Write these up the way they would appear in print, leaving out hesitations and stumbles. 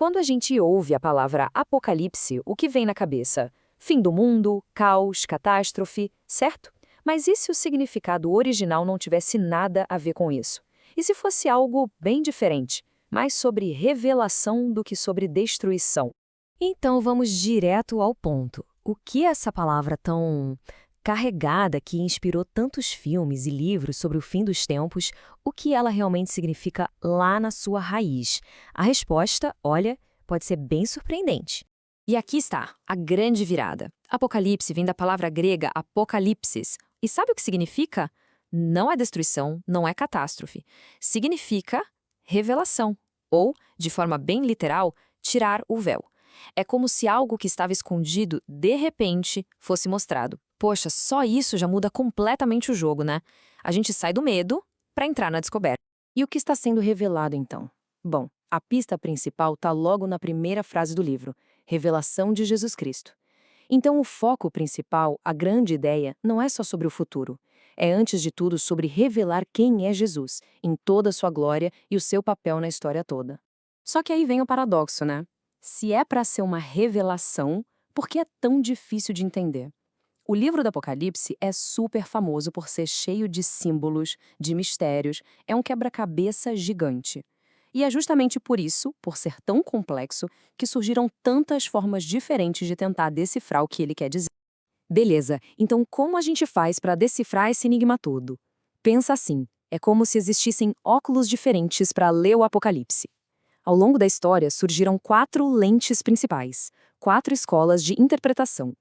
Quando a gente ouve a palavra apocalipse, o que vem na cabeça? Fim do mundo, caos, catástrofe, certo? Mas e se o significado original não tivesse nada a ver com isso? E se fosse algo bem diferente, mais sobre revelação do que sobre destruição? Então vamos direto ao ponto. O que é essa palavra tão carregada que inspirou tantos filmes e livros sobre o fim dos tempos, o que ela realmente significa lá na sua raiz? A resposta, olha, pode ser bem surpreendente. E aqui está, a grande virada. Apocalipse vem da palavra grega apokalipsis. E sabe o que significa? Não é destruição, não é catástrofe. Significa revelação. Ou, de forma bem literal, tirar o véu. É como se algo que estava escondido, de repente, fosse mostrado. Poxa, só isso já muda completamente o jogo, né? A gente sai do medo para entrar na descoberta. E o que está sendo revelado, então? Bom, a pista principal está logo na primeira frase do livro, Revelação de Jesus Cristo. Então, o foco principal, a grande ideia, não é só sobre o futuro. É, antes de tudo, sobre revelar quem é Jesus, em toda a sua glória e o seu papel na história toda. Só que aí vem o paradoxo, né? Se é para ser uma revelação, por que é tão difícil de entender? O livro do Apocalipse é super famoso por ser cheio de símbolos, de mistérios, é um quebra-cabeça gigante. E é justamente por isso, por ser tão complexo, que surgiram tantas formas diferentes de tentar decifrar o que ele quer dizer. Beleza, então como a gente faz para decifrar esse enigma todo? Pensa assim, é como se existissem óculos diferentes para ler o Apocalipse. Ao longo da história surgiram 4 lentes principais, 4 escolas de interpretação.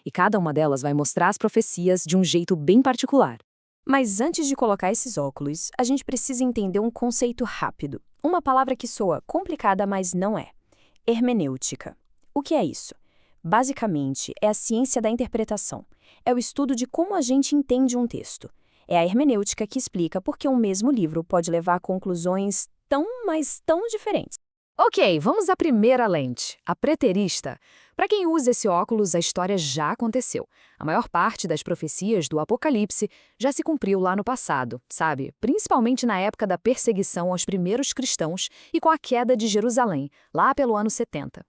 E cada uma delas vai mostrar as profecias de um jeito bem particular. Mas antes de colocar esses óculos, a gente precisa entender um conceito rápido. Uma palavra que soa complicada, mas não é. Hermenêutica. O que é isso? Basicamente, é a ciência da interpretação. É o estudo de como a gente entende um texto. É a hermenêutica que explica por que um mesmo livro pode levar a conclusões mas tão diferentes. Ok, vamos à primeira lente, a preterista. Para quem usa esse óculos, a história já aconteceu. A maior parte das profecias do Apocalipse já se cumpriu lá no passado, sabe? Principalmente na época da perseguição aos primeiros cristãos e com a queda de Jerusalém, lá pelo ano 70.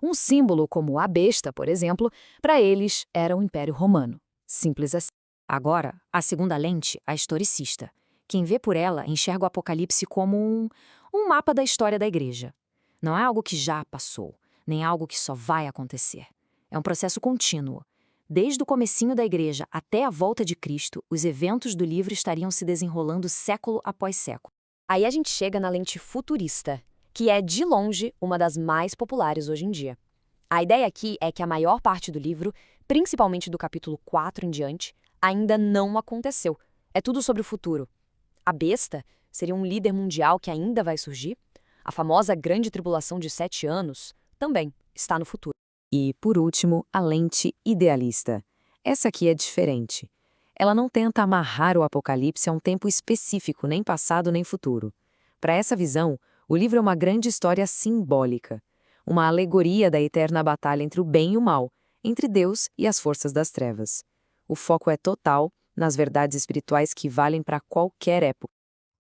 Um símbolo como a besta, por exemplo, para eles era o Império Romano. Simples assim. Agora, a segunda lente, a historicista. Quem vê por ela enxerga o Apocalipse como um mapa da história da igreja. Não é algo que já passou, nem algo que só vai acontecer. É um processo contínuo. Desde o comecinho da igreja até a volta de Cristo, os eventos do livro estariam se desenrolando século após século. Aí a gente chega na lente futurista, que é, de longe, uma das mais populares hoje em dia. A ideia aqui é que a maior parte do livro, principalmente do capítulo 4 em diante, ainda não aconteceu. É tudo sobre o futuro. A besta seria um líder mundial que ainda vai surgir. A famosa grande tribulação de 7 anos também está no futuro. E, por último, a lente idealista. Essa aqui é diferente. Ela não tenta amarrar o Apocalipse a um tempo específico, nem passado nem futuro. Para essa visão, o livro é uma grande história simbólica, uma alegoria da eterna batalha entre o bem e o mal, entre Deus e as forças das trevas. O foco é total nas verdades espirituais que valem para qualquer época.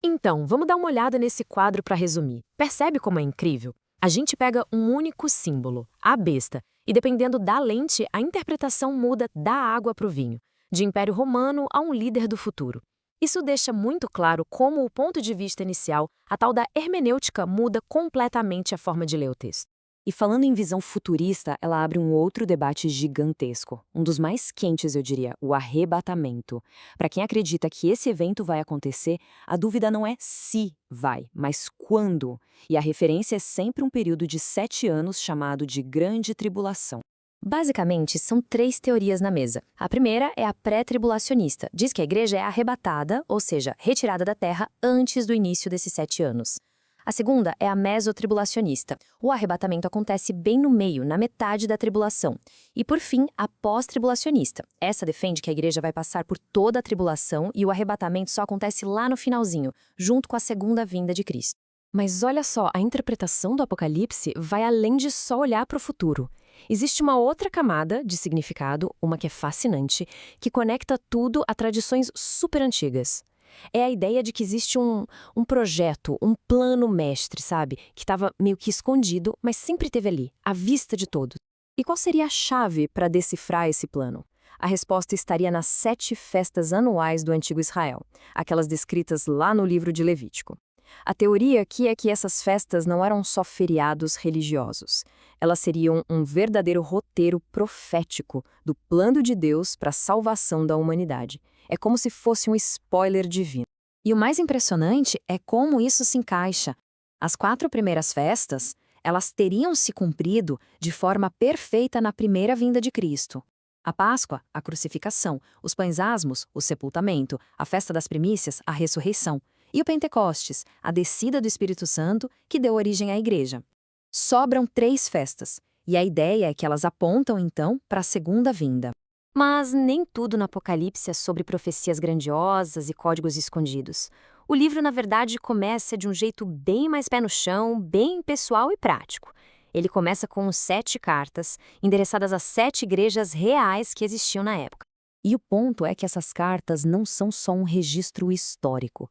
Então, vamos dar uma olhada nesse quadro para resumir. Percebe como é incrível? A gente pega um único símbolo, a besta, e dependendo da lente, a interpretação muda da água para o vinho, de Império Romano a um líder do futuro. Isso deixa muito claro como o ponto de vista inicial, a tal da hermenêutica, muda completamente a forma de ler o texto. E falando em visão futurista, ela abre um outro debate gigantesco, um dos mais quentes, eu diria, o arrebatamento. Para quem acredita que esse evento vai acontecer, a dúvida não é se vai, mas quando. E a referência é sempre um período de 7 anos chamado de Grande Tribulação. Basicamente, são 3 teorias na mesa. A primeira é a pré-tribulacionista. Diz que a igreja é arrebatada, ou seja, retirada da terra antes do início desses 7 anos. A segunda é a mesotribulacionista. O arrebatamento acontece bem no meio, na metade da tribulação. E, por fim, a pós-tribulacionista. Essa defende que a igreja vai passar por toda a tribulação e o arrebatamento só acontece lá no finalzinho, junto com a segunda vinda de Cristo. Mas olha só, a interpretação do Apocalipse vai além de só olhar para o futuro. Existe uma outra camada de significado, uma que é fascinante, que conecta tudo a tradições super antigas. É a ideia de que existe um projeto, um plano mestre, sabe? Que estava meio que escondido, mas sempre esteve ali, à vista de todos. E qual seria a chave para decifrar esse plano? A resposta estaria nas 7 festas anuais do antigo Israel, aquelas descritas lá no livro de Levítico. A teoria aqui é que essas festas não eram só feriados religiosos. Elas seriam um verdadeiro roteiro profético do plano de Deus para a salvação da humanidade. É como se fosse um spoiler divino. E o mais impressionante é como isso se encaixa. As 4 primeiras festas, elas teriam se cumprido de forma perfeita na primeira vinda de Cristo. A Páscoa, a crucificação, os pães asmos, o sepultamento, a festa das primícias, a ressurreição, e o Pentecostes, a descida do Espírito Santo, que deu origem à igreja. Sobram 3 festas, e a ideia é que elas apontam, então, para a segunda vinda. Mas nem tudo no Apocalipse é sobre profecias grandiosas e códigos escondidos. O livro, na verdade, começa de um jeito bem mais pé no chão, bem pessoal e prático. Ele começa com 7 cartas, endereçadas às 7 igrejas reais que existiam na época. E o ponto é que essas cartas não são só um registro histórico.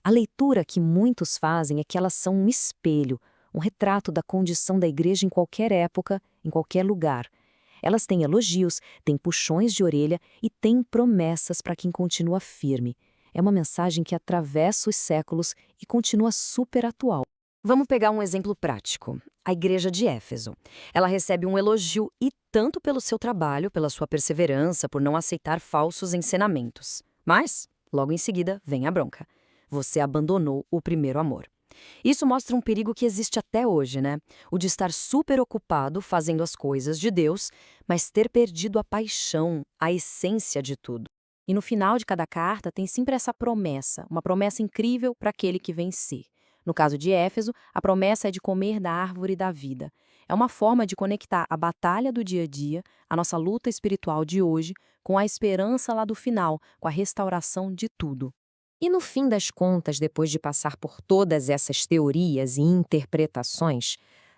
A leitura que muitos fazem é que elas são um espelho, um retrato da condição da igreja em qualquer época, em qualquer lugar. Elas têm elogios, têm puxões de orelha e têm promessas para quem continua firme. É uma mensagem que atravessa os séculos e continua super atual. Vamos pegar um exemplo prático. A igreja de Éfeso. Ela recebe um elogio e tanto pelo seu trabalho, pela sua perseverança, por não aceitar falsos ensinamentos. Mas, logo em seguida, vem a bronca. Você abandonou o primeiro amor. Isso mostra um perigo que existe até hoje, né? O de estar super ocupado fazendo as coisas de Deus, mas ter perdido a paixão, a essência de tudo. E no final de cada carta tem sempre essa promessa, uma promessa incrível para aquele que vencer. No caso de Éfeso, a promessa é de comer da árvore da vida. É uma forma de conectar a batalha do dia a dia, a nossa luta espiritual de hoje, com a esperança lá do final, com a restauração de tudo. E no fim das contas, depois de passar por todas essas teorias e interpretações,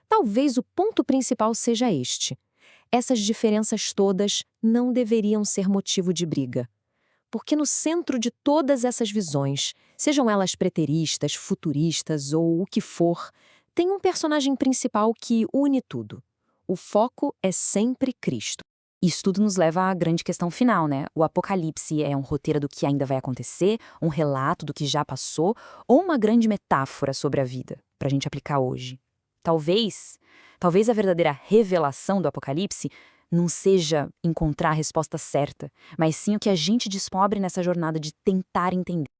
talvez o ponto principal seja este. Essas diferenças todas não deveriam ser motivo de briga. Porque no centro de todas essas visões, sejam elas preteristas, futuristas ou o que for, tem um personagem principal que une tudo. O foco é sempre Cristo. Isso tudo nos leva à grande questão final, né? O Apocalipse é um roteiro do que ainda vai acontecer, um relato do que já passou, ou uma grande metáfora sobre a vida, para a gente aplicar hoje. Talvez a verdadeira revelação do Apocalipse não seja encontrar a resposta certa, mas sim o que a gente descobre nessa jornada de tentar entender.